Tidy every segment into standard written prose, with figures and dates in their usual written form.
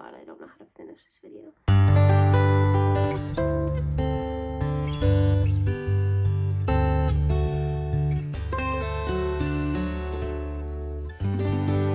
god, I don't know how to finish this video.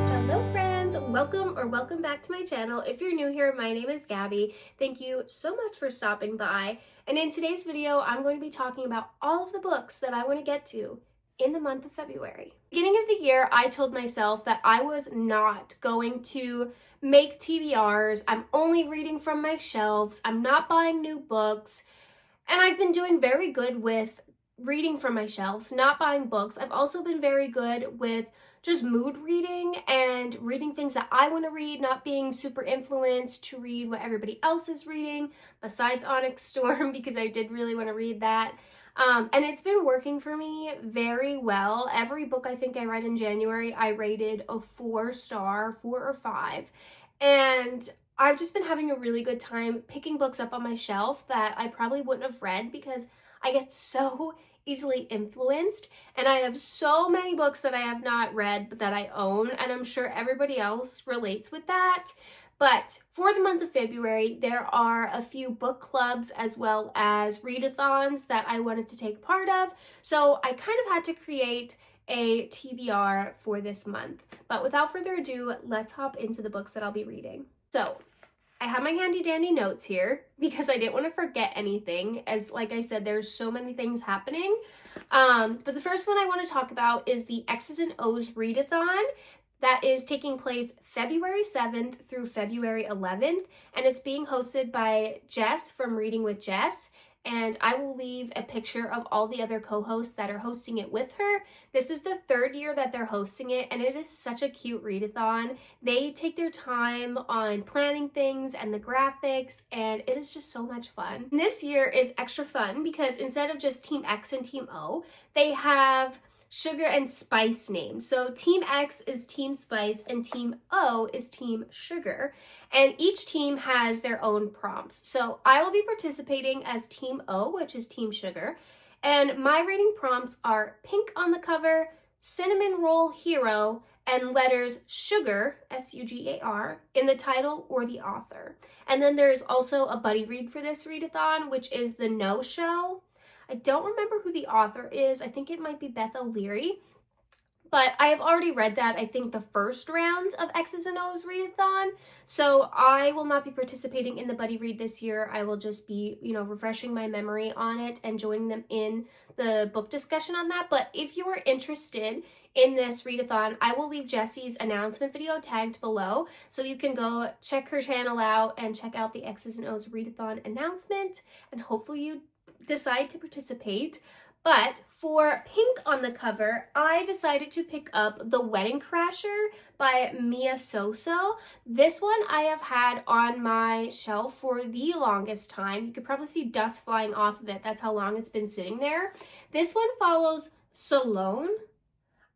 Hello friends, welcome back to my channel. If you're new here, my name is Gabby. Thank you so much for stopping by. And in today's video, I'm going to be talking about all of the books that I want to get to in the month of February. Beginning of the year, I told myself that I was not going to make TBRs. I'm only reading from my shelves. I'm not buying new books. And I've been doing very good with reading from my shelves, not buying books. I've also been very good with just mood reading and reading things that I want to read, not being super influenced to read what everybody else is reading, besides Onyx Storm, because I did really want to read that. And it's been working for me very well. Every book I think I read in January, I rated a 4-star, 4 or 5. And I've just been having a really good time picking books up on my shelf that I probably wouldn't have read because I get so easily influenced, and I have so many books that I have not read but that I own, and I'm sure everybody else relates with that. But for the month of February, there are a few book clubs as well as readathons that I wanted to take part of, so I kind of had to create a TBR for this month. But without further ado, let's hop into the books that I'll be reading. So I have my handy dandy notes here because I didn't want to forget anything, as like I said, there's so many things happening. But the first one I want to talk about is the X's and O's readathon that is taking place February 7th through February 11th, and it's being hosted by Jess from Reading with Jess. And I will leave a picture of all the other co-hosts that are hosting it with her. This is the 3rd year that they're hosting it, and it is such a cute readathon. They take their time on planning things and the graphics, and it is just so much fun. And this year is extra fun because instead of just Team X and Team O, they have sugar and spice names. So Team X is Team Spice and Team O is Team Sugar. And each team has their own prompts. So I will be participating as Team O, which is Team Sugar. And my reading prompts are pink on the cover, cinnamon roll hero, and letters sugar, S-U-G-A-R, in the title or the author. And then there's also a buddy read for this readathon, which is The No Show. I don't remember who the author is. I think it might be Beth O'Leary. But I have already read that, I think, the first round of X's and O's readathon. So I will not be participating in the buddy read this year. I will just be, refreshing my memory on it and joining them in the book discussion on that. But if you are interested in this readathon, I will leave Jessie's announcement video tagged below so you can go check her channel out and check out the X's and O's readathon announcement, and hopefully you decide to participate. But for pink on the cover, I decided to pick up The Wedding Crasher by Mia Soso. This one I have had on my shelf for the longest time. You could probably see dust flying off of it. That's how long it's been sitting there. This one follows Salone,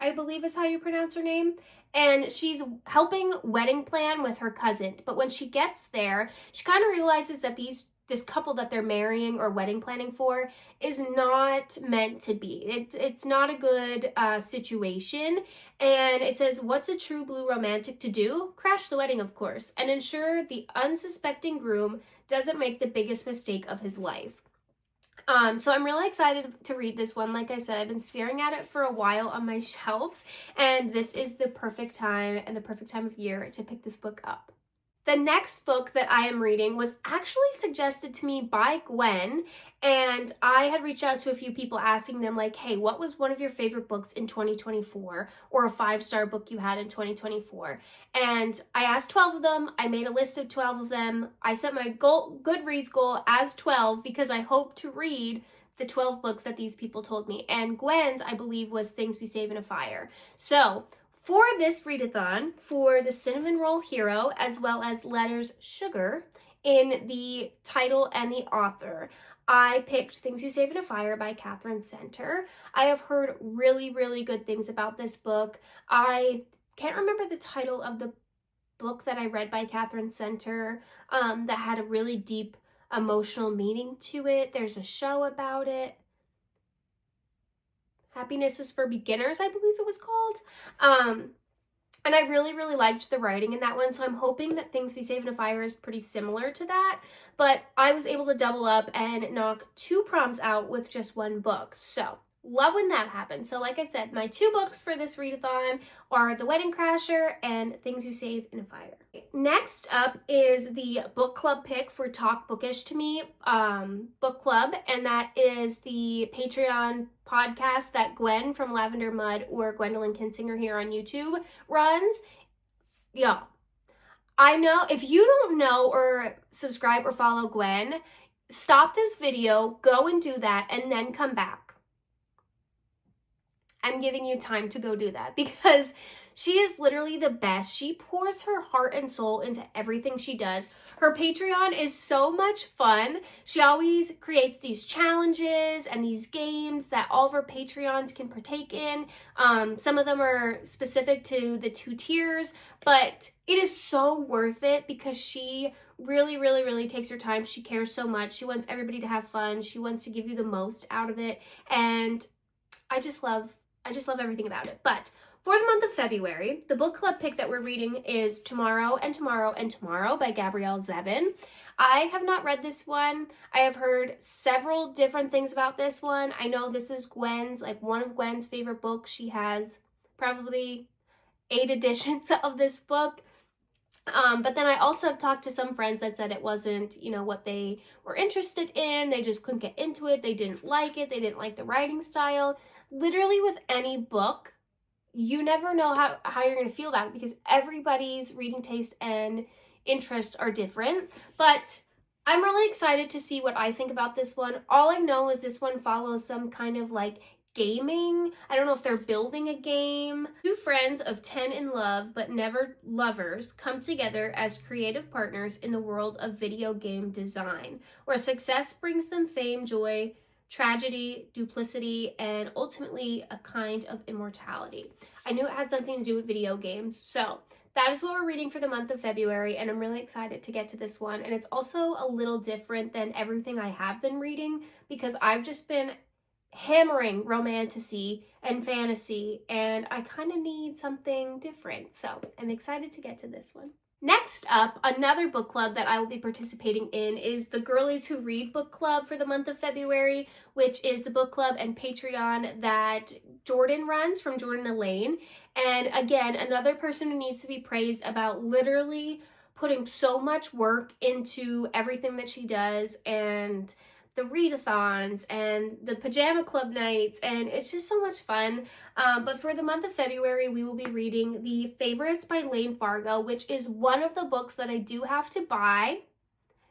I believe is how you pronounce her name. And she's helping wedding plan with her cousin. But when she gets there, she kind of realizes that this couple that they're marrying or wedding planning for is not meant to be. It's not a good situation. And it says, what's a true blue romantic to do? Crash the wedding, of course, and ensure the unsuspecting groom doesn't make the biggest mistake of his life. So I'm really excited to read this one. Like I said, I've been staring at it for a while on my shelves, and this is the perfect time and the perfect time of year to pick this book up. The next book that I am reading was actually suggested to me by Gwen, and I had reached out to a few people asking them like, hey, what was one of your favorite books in 2024, or a 5-star book you had in 2024? And I asked 12 of them. I made a list of 12 of them. I set my Goodreads goal as 12 because I hope to read the 12 books that these people told me. And Gwen's, I believe, was Things We Save in a Fire. So for this readathon, for the Cinnamon Roll Hero, as well as letters sugar in the title and the author, I picked Things You Save in a Fire by Catherine Center. I have heard really, really good things about this book. I can't remember the title of the book that I read by Catherine Center that had a really deep emotional meaning to it. There's a show about it. Happiness is for Beginners, I believe it was called. And I really, really liked the writing in that one, so I'm hoping that Things We Save in a Fire is pretty similar to that. But I was able to double up and knock 2 prompts out with just 1 book. So love when that happens. So like I said, my 2 books for this readathon are The Wedding Crasher and Things You Save in a Fire. Next up is the book club pick for Talk Bookish to Me book club, and that is the Patreon podcast that Gwen from Lavender Mud or Gwendolyn Kinsinger here on YouTube runs. Y'all, I know if you don't know or subscribe or follow Gwen, stop this video, go and do that, and then come back. I'm giving you time to go do that because she is literally the best. She pours her heart and soul into everything she does. Her Patreon is so much fun. She always creates these challenges and these games that all of her Patreons can partake in. Some of them are specific to the 2 tiers, but it is so worth it because she really, really, really takes her time. She cares so much. She wants everybody to have fun. She wants to give you the most out of it. And I just love everything about it. But for the month of February, the book club pick that we're reading is Tomorrow and Tomorrow and Tomorrow by Gabrielle Zevin. I have not read this one. I have heard several different things about this one. I know this is Gwen's, like one of Gwen's favorite books. She has probably 8 editions of this book. But then I also have talked to some friends that said it wasn't, you know, what they were interested in. They just couldn't get into it. They didn't like it. They didn't like the writing style. Literally with any book, you never know how you're going to feel about it because everybody's reading taste and interests are different. But I'm really excited to see what I think about this one. All I know is this one follows some kind of like gaming. I don't know if they're building a game. 2 friends of 10 in love but never lovers come together as creative partners in the world of video game design, where success brings them fame, joy, tragedy, duplicity, and ultimately a kind of immortality. I knew it had something to do with video games, so that is what we're reading for the month of February, and I'm really excited to get to this one. And it's also a little different than everything I have been reading because I've just been hammering romantasy and fantasy, and I kind of need something different, so I'm excited to get to this one. Next up, another book club that I will be participating in is the Girlies Who Read book club for the month of February, which is the book club and Patreon that Jordan runs from Jordan Elaine. And again, another person who needs to be praised about literally putting so much work into everything that she does, and the readathons and the pajama club nights, and it's just so much fun. But for the month of February, we will be reading The Favorites by Lane Fargo, which is one of the books that I do have to buy.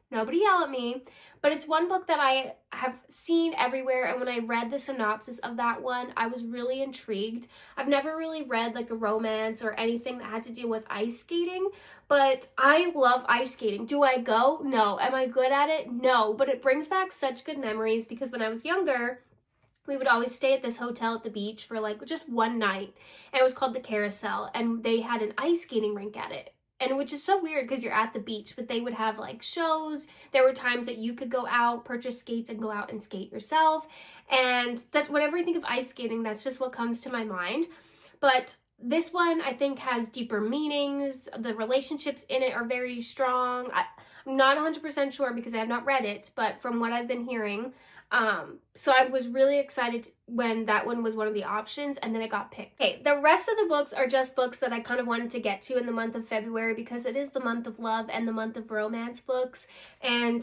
Nobody yell at me, but it's one book that I have seen everywhere, and when I read the synopsis of that one, I was really intrigued. I've never really read like a romance or anything that had to deal with ice skating, but I love ice skating. Do I go? No. Am I good at it? No, but it brings back such good memories because when I was younger, we would always stay at this hotel at the beach for like just one night, and it was called the Carousel, and they had an ice skating rink at it. And which is so weird because you're at the beach, but they would have like shows. There were times that you could go out, purchase skates, and go out and skate yourself. And that's whenever I think of ice skating, that's just what comes to my mind. But this one I think has deeper meanings. The relationships in it are very strong. I'm not 100% sure because I have not read it, but from what I've been hearing, so I was really excited when that one was one of the options, and then it got picked. Okay, the rest of the books are just books that I kind of wanted to get to in the month of February because it is the month of love and the month of romance books, and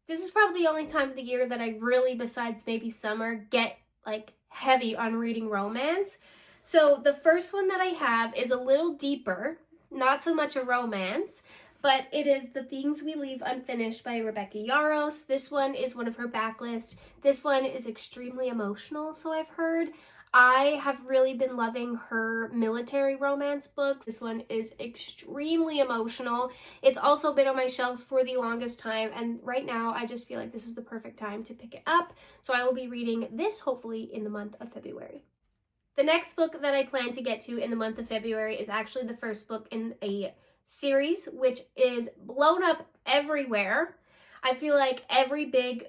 this is probably the only time of the year that I really, besides maybe summer, get like heavy on reading romance. So the first one that I have is a little deeper, not so much a romance, but it is The Things We Leave Unfinished by Rebecca Yarros. This one is one of her backlist. This one is extremely emotional, so I've heard. I have really been loving her military romance books. This one is extremely emotional. It's also been on my shelves for the longest time, and right now I just feel like this is the perfect time to pick it up. So I will be reading this hopefully in the month of February. The next book that I plan to get to in the month of February is actually the first book in a series which is blown up everywhere. I feel like every big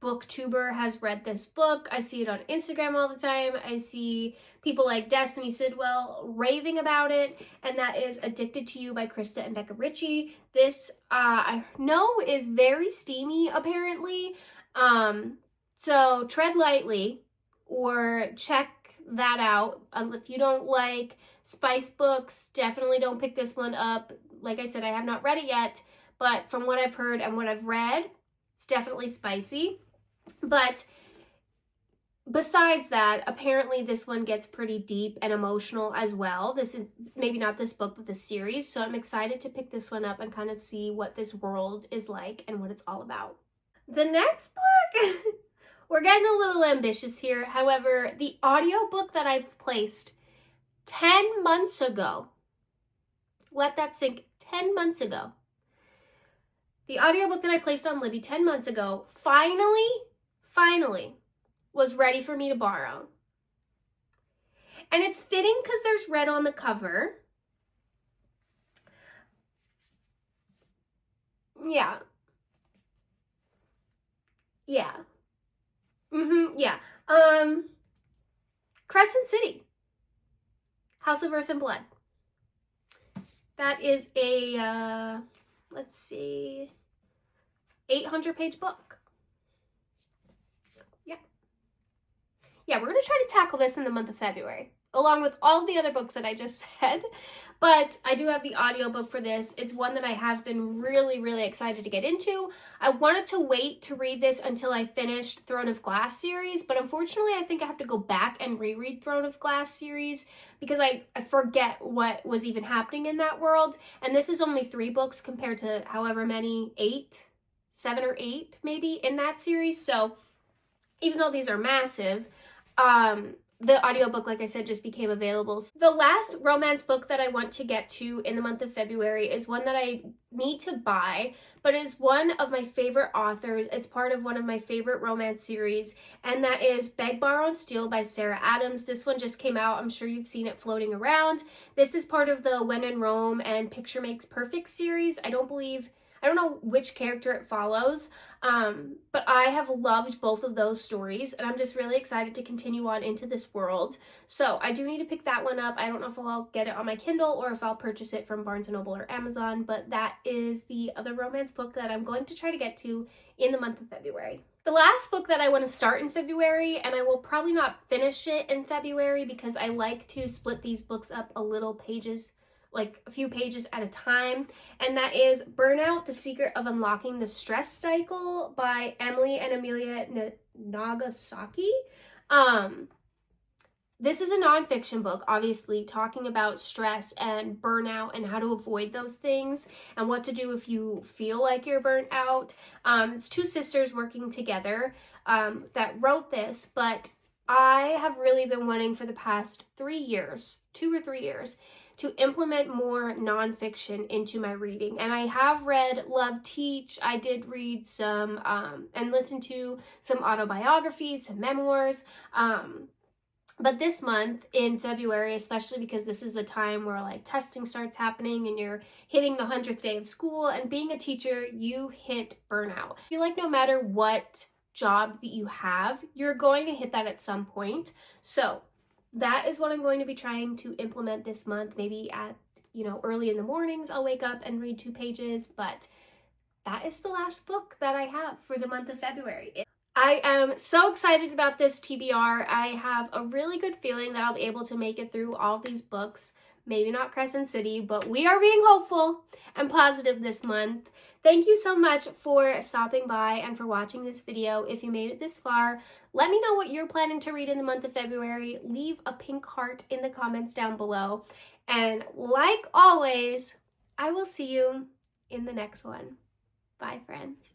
booktuber has read this book. I see it on Instagram all the time. I see people like Destiny Sidwell raving about it, and that is Addicted to You by Krista and Becca Ritchie. This I know is very steamy apparently, so tread lightly or check that out. If you don't like spice books, definitely don't pick this one up. Like I said, I have not read it yet, but from what I've heard and what I've read, it's definitely spicy. But besides that, apparently this one gets pretty deep and emotional as well. This is maybe not this book, but the series. So I'm excited to pick this one up and kind of see what this world is like and what it's all about. The next book, we're getting a little ambitious here. However, the audiobook that I've placed 10 months ago, let that sink, 10 months ago. The audiobook that I placed on Libby 10 months ago finally was ready for me to borrow. And it's fitting because there's red on the cover. Yeah. Yeah. Yeah. Crescent City, House of Earth and Blood. That is a, let's see, 800-page book. Yeah, we're going to try to tackle this in the month of February, along with all the other books that I just said. But I do have the audiobook for this. It's one that I have been really excited to get into. I wanted to wait to read this until I finished Throne of Glass series, but unfortunately I think I have to go back and reread Throne of Glass series because I forget what was even happening in that world. And this is only 3 books compared to however many, 7 or 8 maybe in that series. So even though these are massive, the audiobook, like I said, just became available. The last romance book that I want to get to in the month of February is one that I need to buy, but is one of my favorite authors. It's part of one of my favorite romance series, and that is Beg, Borrow, and Steal by Sarah Adams. This one just came out. I'm sure you've seen it floating around. This is part of the When in Rome and Picture Makes Perfect series. I don't know which character it follows, but I have loved both of those stories, and I'm just really excited to continue on into this world. So I do need to pick that one up. I don't know if I'll get it on my Kindle or if I'll purchase it from Barnes & Noble or Amazon, but that is the other romance book that I'm going to try to get to in the month of February. The last book that I want to start in February, and I will probably not finish it in February because I like to split these books up like a few pages at a time, and that is Burnout: The Secret of Unlocking the Stress Cycle by Emily and Amelia Nagasaki. This is a nonfiction book, obviously, talking about stress and burnout and how to avoid those things and what to do if you feel like you're burnt out. It's 2 sisters working together that wrote this, but I have really been wanting for the past 3 years, 2 or 3 years, to implement more nonfiction into my reading. And I have read Love, Teach. I did read some and listen to some autobiographies, some memoirs. But this month in February, especially because this is the time where like testing starts happening and you're hitting the 100th day of school, and being a teacher, you hit burnout. I feel like no matter what job that you have, you're going to hit that at some point. So that is what I'm going to be trying to implement this month. Maybe at, early in the mornings, I'll wake up and read 2 pages, but that is the last book that I have for the month of February. I am so excited about this TBR. I have a really good feeling that I'll be able to make it through all these books. Maybe not Crescent City, but we are being hopeful and positive this month. Thank you so much for stopping by and for watching this video. If you made it this far, let me know what you're planning to read in the month of February. Leave a pink heart in the comments down below. And like always, I will see you in the next one. Bye, friends.